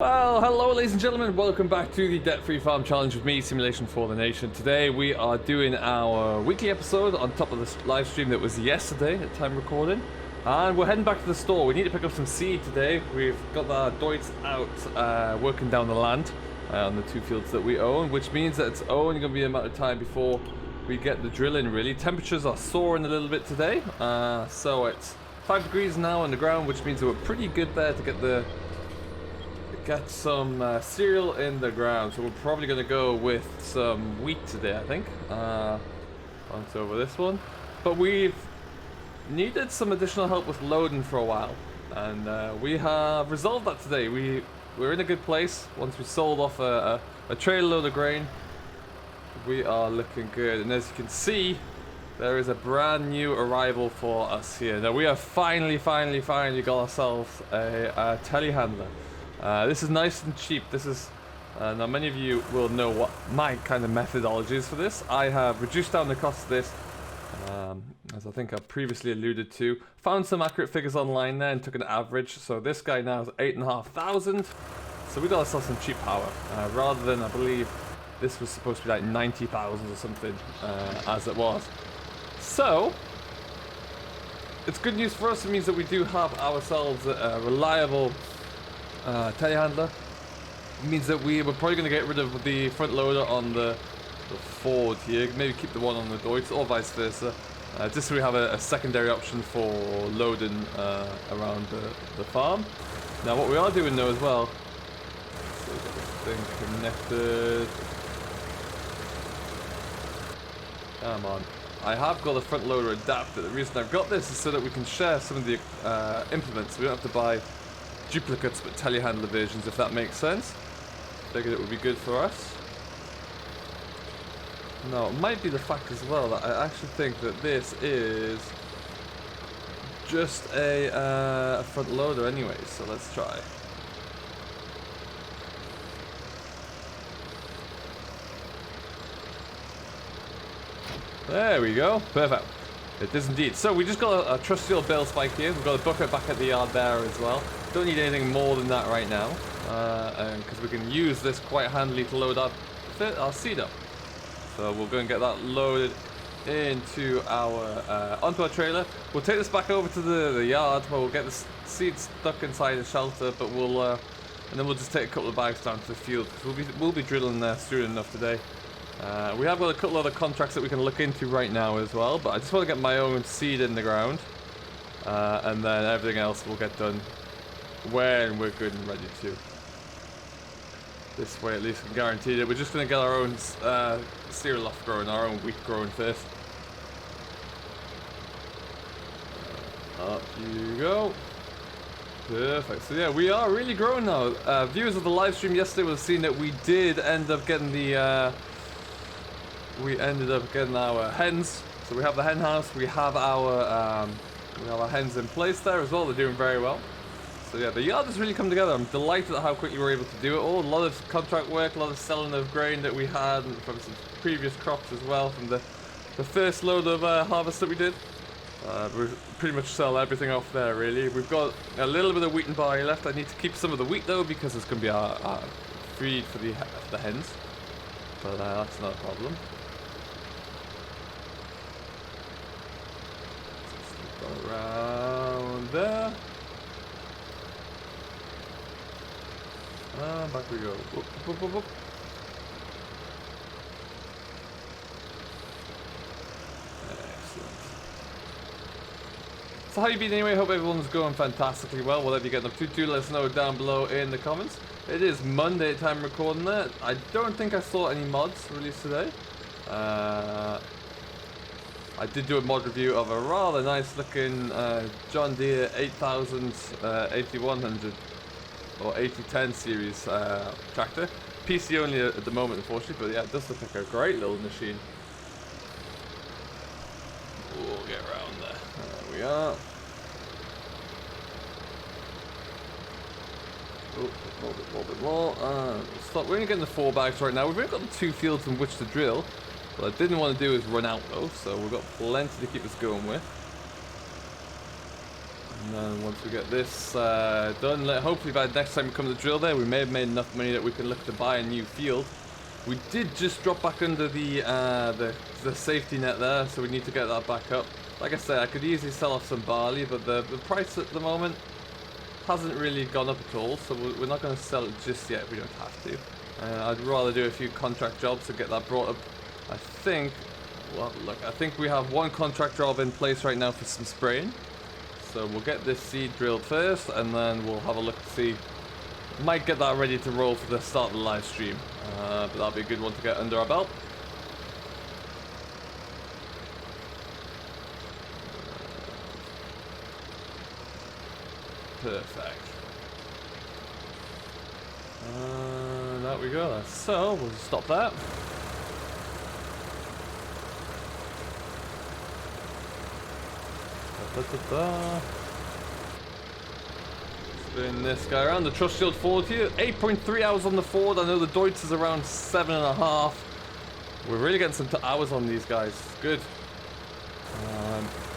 Well, hello ladies and gentlemen, welcome back to the Debt-Free Farm Challenge with me, Simulation for the Nation. Today we are doing our weekly episode on top of this live stream that was yesterday at time recording. And we're heading back to the store. We need to pick up some seed today. We've got our Deutz out working down the land on the two fields that we own, which means that it's only going to be a matter of time before we get the drill in really. Temperatures are soaring a little bit today, so it's 5 degrees now on the ground, which means that we're pretty good there to get some cereal in the ground. So we're probably going to go with some wheat today, I think. Once over this one. But we've needed some additional help with loading for a while. And we have resolved that today. We're in a good place. Once we sold off a trailer load of grain, we are looking good. And as you can see, there is a brand new arrival for us here. Now we have finally got ourselves a telehandler. This is nice and cheap. This is now many of you will know what my kind of methodology is for this. I have reduced down the cost of this, as I think I've previously alluded to. Found some accurate figures online there and took an average. So this guy now is 8,500. So we got ourselves some cheap power, rather than, I believe this was supposed to be like 90,000 or something, as it was. So it's good news for us. It means that we do have ourselves a reliable telehandler. It means that we're probably going to get rid of the front loader on the Ford here, maybe keep the one on the Deutz or vice versa, just so we have a secondary option for loading around the farm. Now what we are doing though as well, so we've got this thing connected. Come on. I have got a front loader adapter. The reason I've got this is so that we can share some of the implements. We don't have to buy duplicates but telehandler versions, if that makes sense. Figured it would be good for us. No, it might be the fact as well that I actually think that this is just a front loader anyway, so let's try. There we go, perfect. It is indeed. So we just got a trusty old bale spike here. We've got a bucket back at the yard there as well. Don't need anything more than that right now, because we can use this quite handily to load our seed up. So we'll go and get that loaded into our onto our trailer. We'll take this back over to the yard where we'll get the seed stuck inside the shelter, but and then we'll just take a couple of bags down to the field, because we'll be drilling there soon enough today. We have got a couple other contracts that we can look into right now as well, but I just want to get my own seed in the ground, and then everything else will get done when we're good and ready to. This way at least I'm guaranteed it. We're just going to get our own cereal off growing, our own wheat growing first. Up you go. Perfect. So yeah, we are really growing now. Viewers of the live stream yesterday will have seen that we did end up getting the we ended up getting our hens. So we have the hen house. We have our hens in place there as well. They're doing very well. So yeah, the yard has really come together. I'm delighted at how quickly we were able to do it all. A lot of contract work, a lot of selling of grain that we had from some previous crops as well, from the first load of harvest that we did. We pretty much sell everything off there really. We've got a little bit of wheat and barley left. I need to keep some of the wheat though, because it's going to be our feed for the hens. But that's not a problem. Just go around there. Back we go. Whoop, whoop, whoop, whoop. Excellent. So how you been anyway? Hope everyone's going fantastically well. Whatever you're getting up to, do let us know down below in the comments. It is Monday at time recording that. I don't think I saw any mods released today. I did do a mod review of a rather nice looking John Deere 8000 8100 or 8010 series tractor. PC only at the moment, unfortunately, but yeah, it does look like a great little machine. We'll get around there. There we are. Oh, a little bit more. Stop. We're only getting the 4 bags right now. We've only got the 2 fields in which to drill. What I didn't want to do is run out though, so we've got plenty to keep us going with. And then once we get this done, hopefully by the next time we come to drill there, we may have made enough money that we can look to buy a new field. We did just drop back under the safety net there, so we need to get that back up. Like I said, I could easily sell off some barley, but the price at the moment hasn't really gone up at all, so we're not going to sell it just yet. We don't have to. I'd rather do a few contract jobs to get that brought up. I think, well, look, I think we have one contract job in place right now for some spraying. So we'll get this seed drilled first, and then we'll have a look to see. Might get that ready to roll for the start of the live stream, but that'll be a good one to get under our belt. Perfect. There we go. So we'll just stop that. Spin this guy around. The trust shield forward here. 8.3 hours on the Ford. I know the Deutz is around 7.5. We're really getting some hours on these guys. Good.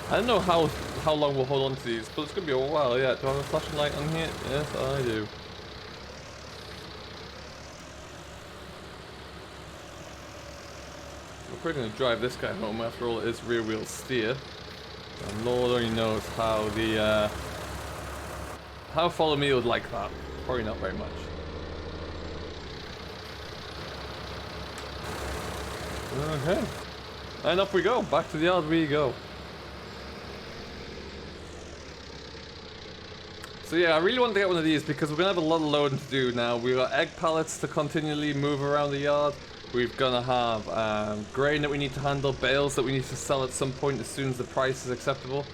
I don't know how long we'll hold on to these, but it's going to be a while. Yeah, do I have a flashing light on here? Yes, I do. We're probably going to drive this guy home. After all, it is rear wheel steer. And Lord only knows how how follow me would like that. Probably not very much. Okay. And up we go. Back to the yard we go. So yeah, I really want to get one of these because we're going to have a lot of loading to do now. We've got egg pallets to continually move around the yard. We're going to have grain that we need to handle, bales that we need to sell at some point as soon as the price is acceptable.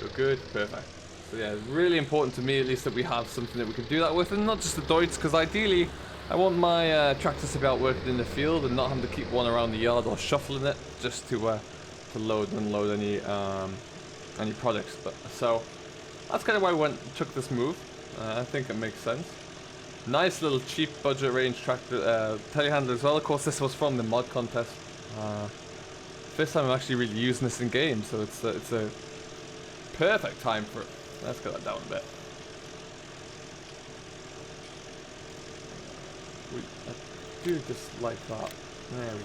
You're good? Perfect. So yeah, it's really important to me at least that we have something that we can do that with, and not just the Deutz, because ideally I want my tractors to be out working in the field and not having to keep one around the yard or shuffling it just to load and unload any products. But so that's kind of why I took this move. I think it makes sense. Nice little cheap budget range tractor, telehandler as well. Of course, this was from the mod contest. First time I'm actually really using this in game, so it's a perfect time for it. Let's get that down a bit. I do just like that. There we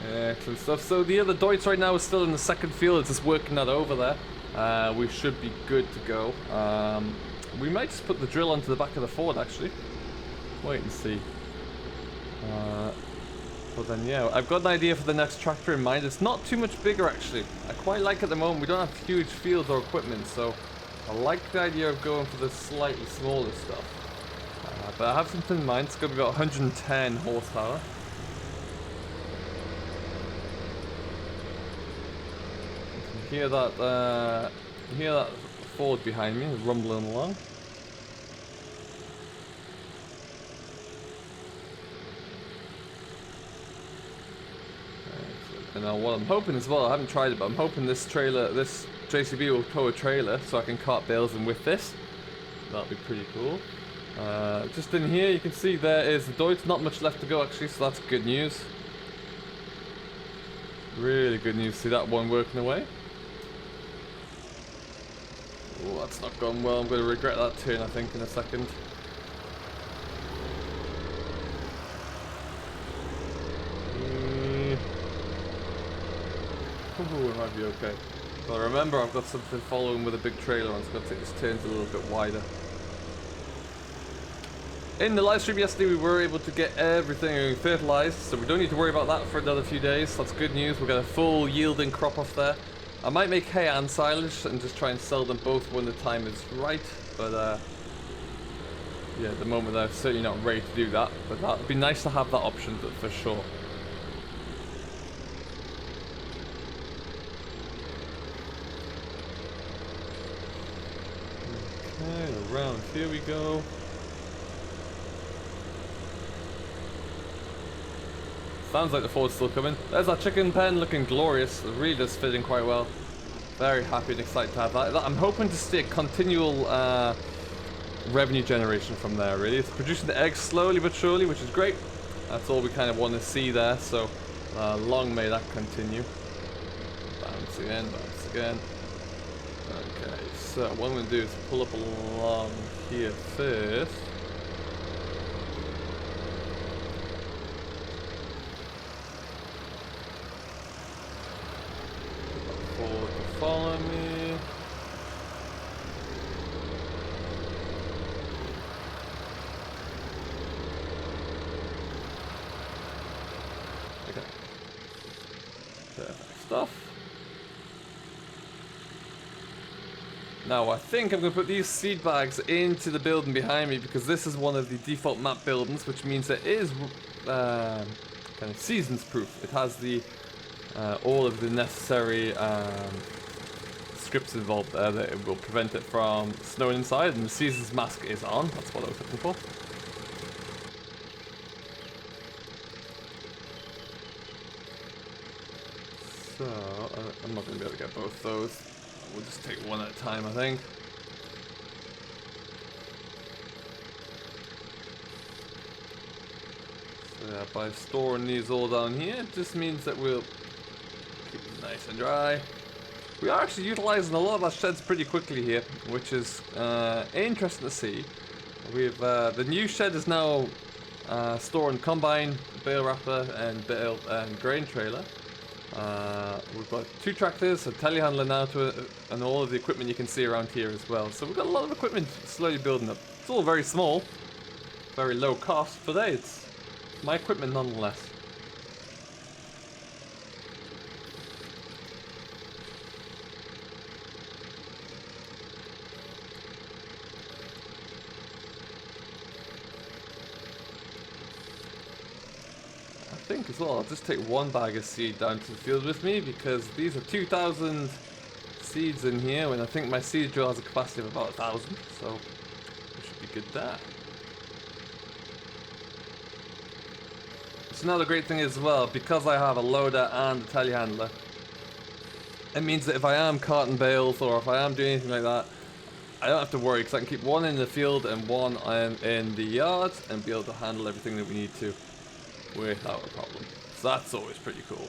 go. Excellent stuff. So the other Deutz right now is still in the second field. It's just working that over there. We should be good to go. We might just put the drill onto the back of the Ford, actually. Wait and see. But then, yeah, I've got an idea for the next tractor in mind. It's not too much bigger, actually. I quite like it at the moment. We don't have huge fields or equipment, so I like the idea of going for the slightly smaller stuff. But I have something in mind. It's going to be about 110 horsepower. You can hear that Ford behind me rumbling along. And now what I'm hoping as well, I haven't tried it, but I'm hoping this JCB will tow a trailer so I can cart bales in with this. That'll be pretty cool. Just in here you can see there is the Deutz. Not much left to go actually, so that's good news. Really good news. See that one working away? Oh, that's not gone well. I'm going to regret that turn, I think, in a second. Ooh, it might be okay. But remember, I've got something following with a big trailer on, so I've got to take this turns a little bit wider. In the live stream yesterday, we were able to get everything fertilized, so we don't need to worry about that for another few days. That's good news. We'll get a full yielding crop off there. I might make hay and silage and just try and sell them both when the time is right, but yeah, at the moment I'm certainly not ready to do that, but that would be nice to have that option for sure. Okay, around here we go. Sounds like the Ford's still coming. There's our chicken pen looking glorious. It really does fit in quite well. Very happy and excited to have that. I'm hoping to see a continual revenue generation from there, really. It's producing the eggs slowly but surely, which is great. That's all we kind of want to see there, so long may that continue. Bounce bounce again. Okay, so what I'm going to do is pull up along here first. Forward to follow me. Okay. Perfect stuff. Now I think I'm going to put these seed bags into the building behind me because this is one of the default map buildings, which means it is kind of seasons proof. It has the all of the necessary scripts involved there that it will prevent it from snowing inside, and the seasons mask is on. That's what I was looking for. So I'm not going to be able to get both those. We'll just take one at a time, I think. So yeah, by storing these all down here, it just means that we'll keep them nice and dry. We are actually utilizing a lot of our sheds pretty quickly here, which is interesting to see. We've the new shed is now storing combine, bale wrapper, and bale and grain trailer. We've got 2 tractors, a telehandler now and all of the equipment you can see around here as well. So we've got a lot of equipment slowly building up. It's all very small, very low cost, but hey, it's my equipment nonetheless. I think as well, I'll just take 1 bag of seed down to the field with me because these are 2,000 seeds in here, and I think my seed drill has a capacity of about 1,000, so we should be good there. So now the great thing is as well, because I have a loader and a telehandler, it means that if I am carting bales or if I am doing anything like that, I don't have to worry because I can keep 1 in the field and 1 in the yard and be able to handle everything that we need to without a problem. So that's always pretty cool.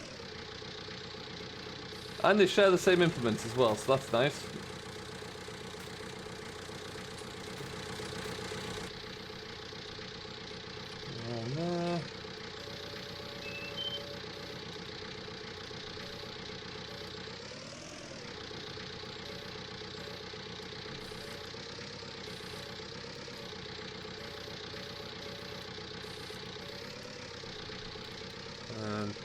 And they share the same implements as well, so that's nice. And there.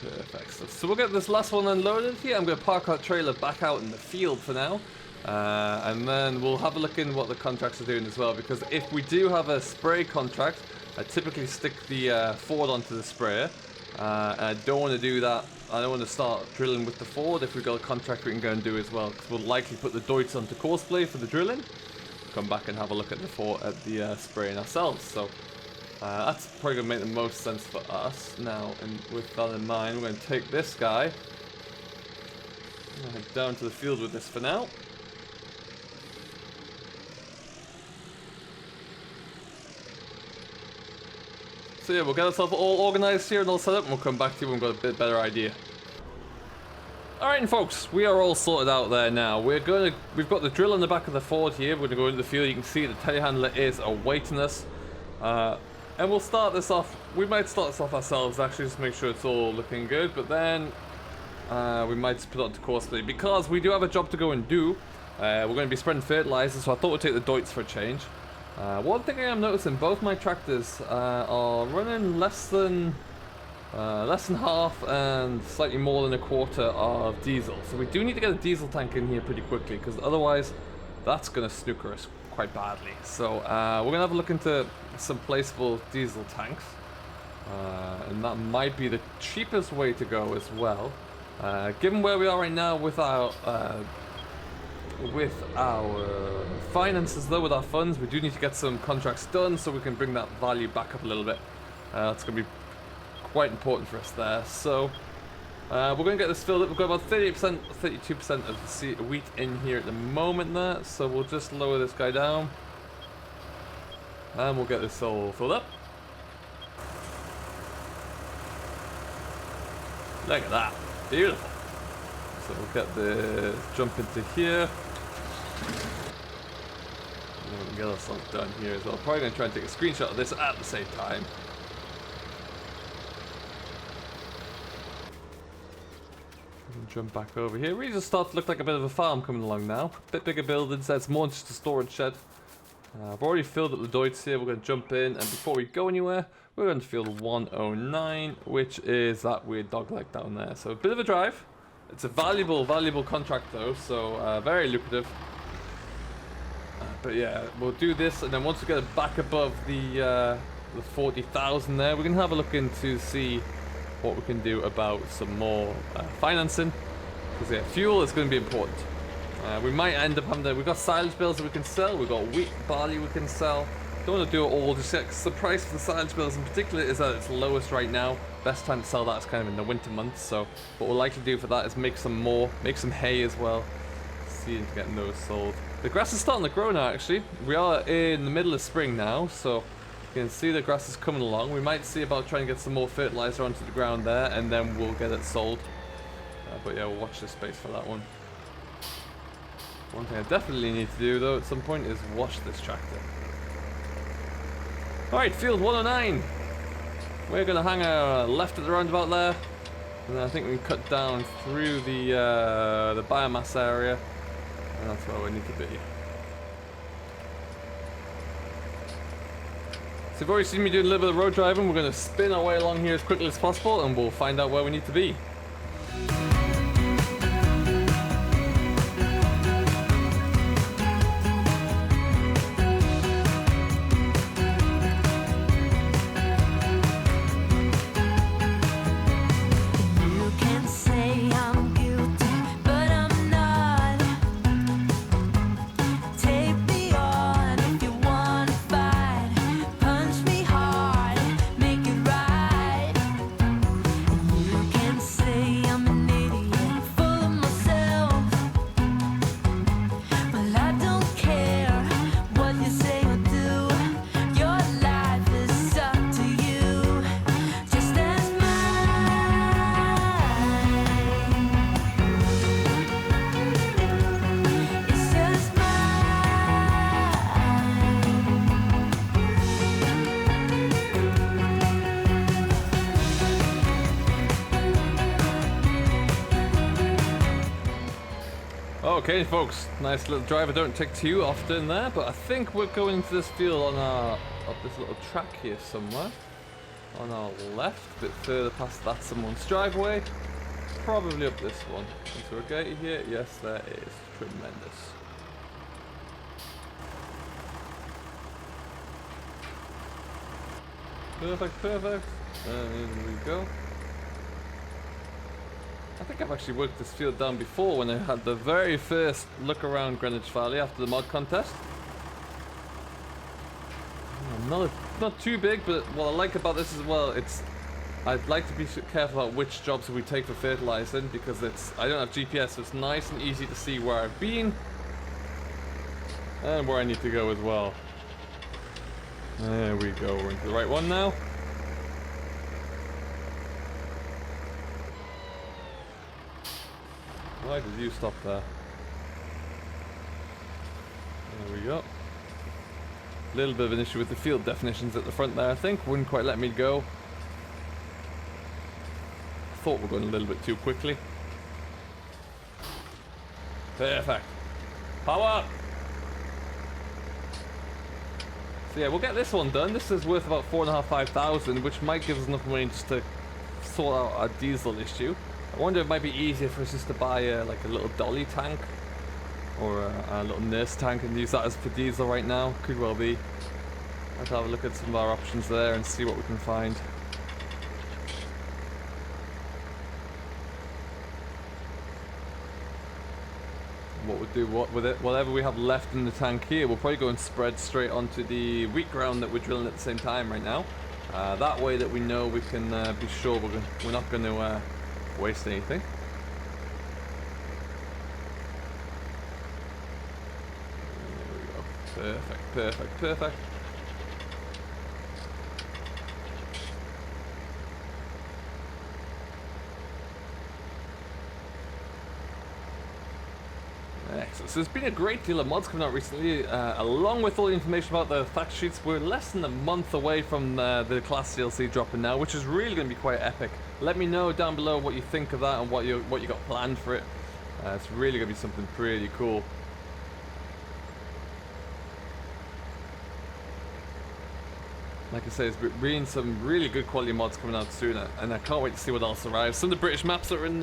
Perfect stuff. So we'll get this last one unloaded here. I'm going to park our trailer back out in the field for now. And then we'll have a look in what the contracts are doing as well. Because if we do have a spray contract, I typically stick the Ford onto the sprayer. And I don't want to do that. I don't want to start drilling with the Ford. If we've got a contract we can go and do as well. Because we'll likely put the Deutz onto courseplay for the drilling. Come back and have a look at the spraying ourselves. So that's probably going to make the most sense for us. Now, and with that in mind, we're going to take this guy. I'm going to head down to the field with this for now. So yeah, we'll get ourselves all organized here and all set up, and we'll come back to you when we've got a bit better idea. Alright, and folks, we are all sorted out there now. We've got the drill in the back of the Ford here. We're going to go into the field. You can see the telehandler is awaiting us. And we'll start this off. We might start this off ourselves, actually, just to make sure it's all looking good. But then we might just put it onto courseplay because we do have a job to go and do. We're going to be spreading fertilizer, so I thought we'd take the Deutz for a change. One thing I am noticing, both my tractors are running less than half and slightly more than a quarter of diesel. So we do need to get a diesel tank in here pretty quickly, because otherwise that's going to snooker us quite badly. So we're going to have a look into some placeable diesel tanks. And that might be the cheapest way to go as well. Given where we are right now with our finances though, with our funds, we do need to get some contracts done so we can bring that value back up a little bit. That's going to be quite important for us there. So we're going to get this filled up. We've got about 38%, 32% of the wheat in here at the moment there. So we'll just lower this guy down. And we'll get this all filled up. Look at that. Beautiful. So we'll get the jump into here. And then we can get ourselves done here as well. Probably going to try and take a screenshot of this at the same time. Jump back over here. We just start to look like a bit of a farm coming along now. Bit bigger buildings. That's more just a storage shed. I've already filled up the Deutz here. We're going to jump in, and before we go anywhere, we're going to field 109, which is that weird dog leg down there. So a bit of a drive. It's a valuable contract though, so very lucrative. But yeah, we'll do this, and then once we get it back above the 40,000 there, we're going to have a look into see what we can do about some more financing, because yeah, fuel is going to be important. We might end up having we've got silage bales that we can sell, we've got wheat, barley we can sell. Don't want to do it all just yet, because the price for the silage bales in particular is at its lowest right now. Best time to sell that is kind of in the winter months, so what we'll likely do for that is make some more, make some hay as well, see into getting those sold. The grass is starting to grow now actually. We are in the middle of spring now, so you can see the grass is coming along. We might see about trying to get some more fertilizer onto the ground there, and then we'll get it sold. But yeah, we'll watch this space for that one. One thing I definitely need to do though at some point is wash this tractor. Alright, field 109. We're going to hang our left at the roundabout there. And then I think we can cut down through the biomass area. And that's where we need to be. So you've already seen me doing a little bit of road driving. We're going to spin our way along here as quickly as possible, and we'll find out where we need to be. Okay folks, nice little drive. I don't take too often there, but I think we're going into this field on up this little track here somewhere. On our left, a bit further past that someone's driveway. Probably up this one. Is there a gate here? Yes, there is. Tremendous. Perfect, perfect. And there we go. I think I've actually worked this field down before when I had the very first look around Greenwich Valley after the mod contest. Not too big, but what I like about this as well, I'd like to be careful about which jobs we take for fertilizing, because I don't have GPS, so it's nice and easy to see where I've been and where I need to go as well. There we go, we're into the right one now. Why did you stop there? There we go. A little bit of an issue with the field definitions at the front there, I think. Wouldn't quite let me go. Thought we were going a little bit too quickly. Perfect. Power up! So yeah, we'll get this one done. This is worth about 4,500, which might give us enough money just to sort out our diesel issue. I wonder if it might be easier for us just to buy like a little dolly tank or a little nurse tank and use that as for diesel right now. Could well be. I'll have a look at some of our options there and see what we can find. What we'll do with it, whatever we have left in the tank here, we'll probably go and spread straight onto the wheat ground that we're drilling at the same time right now. That way that we know we can be sure we're not going to waste anything. There we go. Perfect, perfect, perfect. folks, there's been a great deal of mods coming out recently, along with all the information about the fact sheets. We're less than a month away from the class DLC dropping now, which is really going to be quite epic. Let me know down below what you think of that and what you got planned for it. It's really going to be something pretty cool. Like I say, there's been some really good quality mods coming out soon, and I can't wait to see what else arrives. Some of the British maps that are in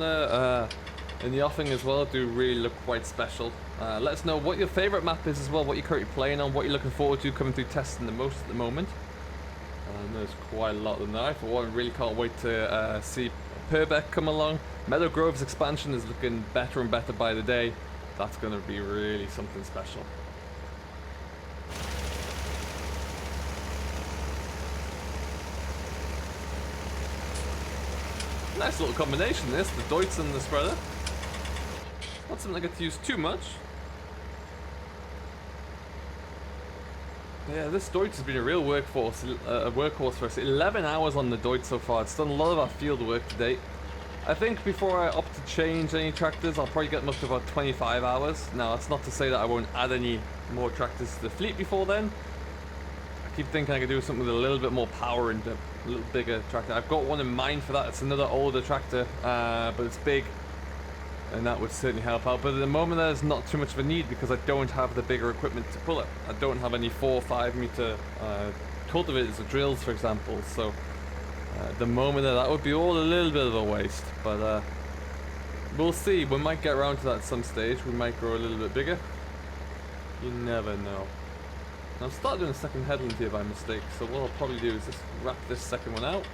the offing as well do really look quite special. Let us know what your favourite map is as well, what you're currently playing on, what you're looking forward to coming through testing the most at the moment. There's quite a lot of them there. For one, really can't wait to see Purbeck come along. Meadow Grove's expansion is looking better and better by the day. That's going to be really something special. Nice little combination this, the Deutz and the spreader. Not something I get to use too much. Yeah, this Deutz has been a real workhorse for us. 11 hours on the Deutz so far. It's done a lot of our field work to date. I think before I opt to change any tractors, I'll probably get them up to about 25 hours. Now, that's not to say that I won't add any more tractors to the fleet before then. I keep thinking I could do something with a little bit more power and a little bigger tractor. I've got one in mind for that. It's another older tractor, but it's big, and that would certainly help out. But at the moment, there's not too much of a need because I don't have the bigger equipment to pull it. I don't have any 4 or 5 meter cultivators or drills, for example. So at the moment, that would be all a little bit of a waste. But we'll see. We might get around to that at some stage. We might grow a little bit bigger. You never know. I've started doing a second headland here by mistake, so what I'll probably do is just wrap this second one out.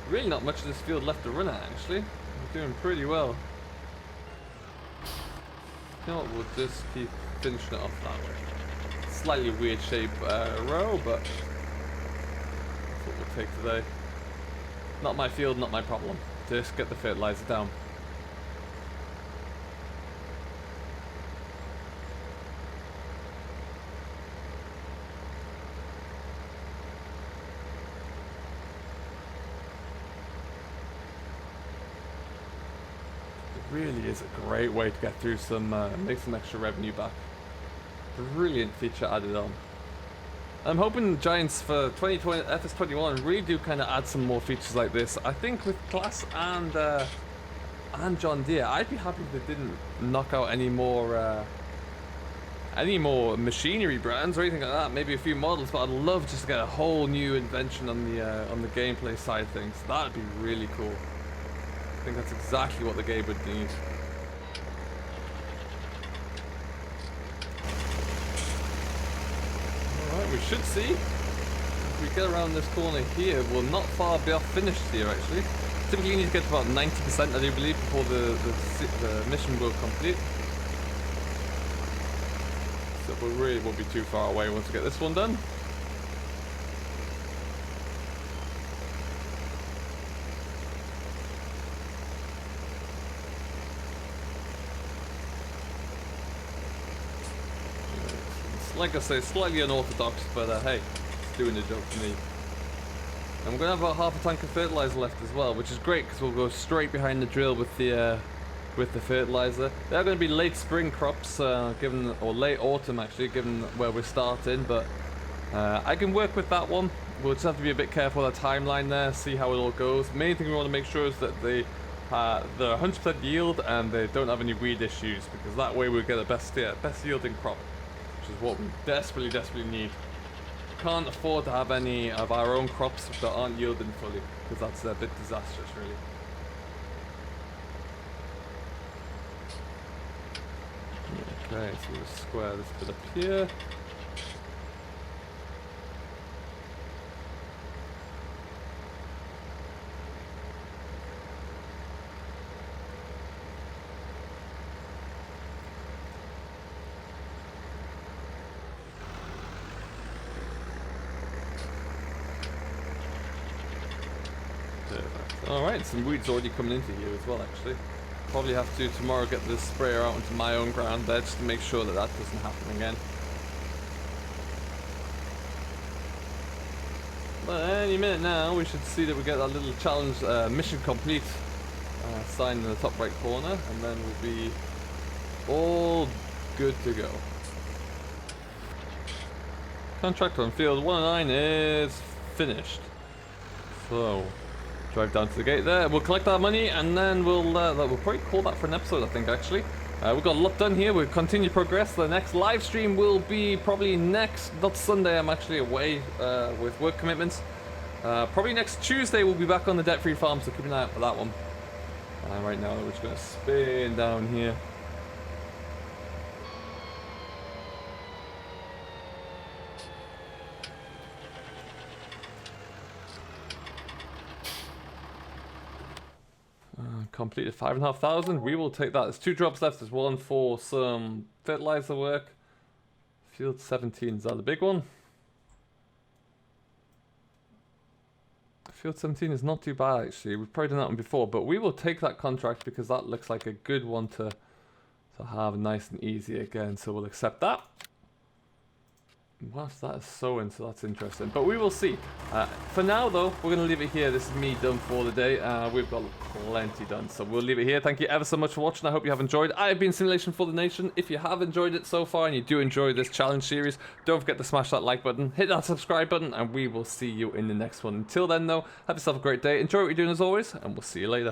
Really not much of this field left to run at, actually. I'm doing pretty well. You know what, we'll just keep finishing it off that way. Slightly weird shape row, but that's what we'll take today. Not my field, not my problem. Just get the fertilizer down. Really is a great way to get through some, make some extra revenue back. Brilliant feature added on. I'm hoping Giants for 2020 FS21 really do kind of add some more features like this. I think with Class and John Deere, I'd be happy if they didn't knock out any more machinery brands or anything like that. Maybe a few models, but I'd love just to get a whole new invention on the gameplay side of things. That'd be really cool. I think that's exactly what the game would need. Alright, we should see. If we get around this corner here, we're not far off finished here actually. Typically you need to get to about 90% I do believe before the mission will complete. So we really won't be too far away once we get this one done. Like I say, slightly unorthodox, but hey, it's doing the job for me. And we're going to have about half a tank of fertilizer left as well, which is great because we'll go straight behind the drill with the fertilizer. They're going to be late spring crops, or late autumn actually, given where we're starting, but I can work with that one. We'll just have to be a bit careful with our timeline there, see how it all goes. Main thing we want to make sure is that they're 100% yield and they don't have any weed issues, because that way we'll get the best yielding crop, which is what we desperately need. Can't afford to have any of our own crops that aren't yielding fully, because that's a bit disastrous really. Okay, so we'll square this bit up here. Alright, some weeds already coming into here as well actually. Probably have to tomorrow get this sprayer out into my own ground there just to make sure that that doesn't happen again. But any minute now we should see that we get that little challenge mission complete sign in the top right corner, and then we'll be all good to go. Contract on field 109 is finished. So, drive down to the gate there. We'll collect our money and then we'll probably call that for an episode, I think, actually. We've got a lot done here. We'll continue progress. The next live stream will be probably not Sunday. I'm actually away with work commitments. Probably next Tuesday we'll be back on the debt-free farm, so keep an eye out for that one. Right now we're just going to spin down here. Completed 5,500. We will take that. There's 2 drops left. There's one for some fertilizer work. Field 17, is that the big one? Field 17 is not too bad, actually. We've probably done that one before, but we will take that contract because that looks like a good one to have nice and easy again. So we'll accept that. Whilst that is sowing, so that's interesting. But we will see. For now, though, we're going to leave it here. This is me done for the day. We've got plenty done, so we'll leave it here. Thank you ever so much for watching. I hope you have enjoyed. I have been Simulation for the Nation. If you have enjoyed it so far and you do enjoy this challenge series, don't forget to smash that like button, hit that subscribe button, and we will see you in the next one. Until then, though, have yourself a great day. Enjoy what you're doing as always, and we'll see you later.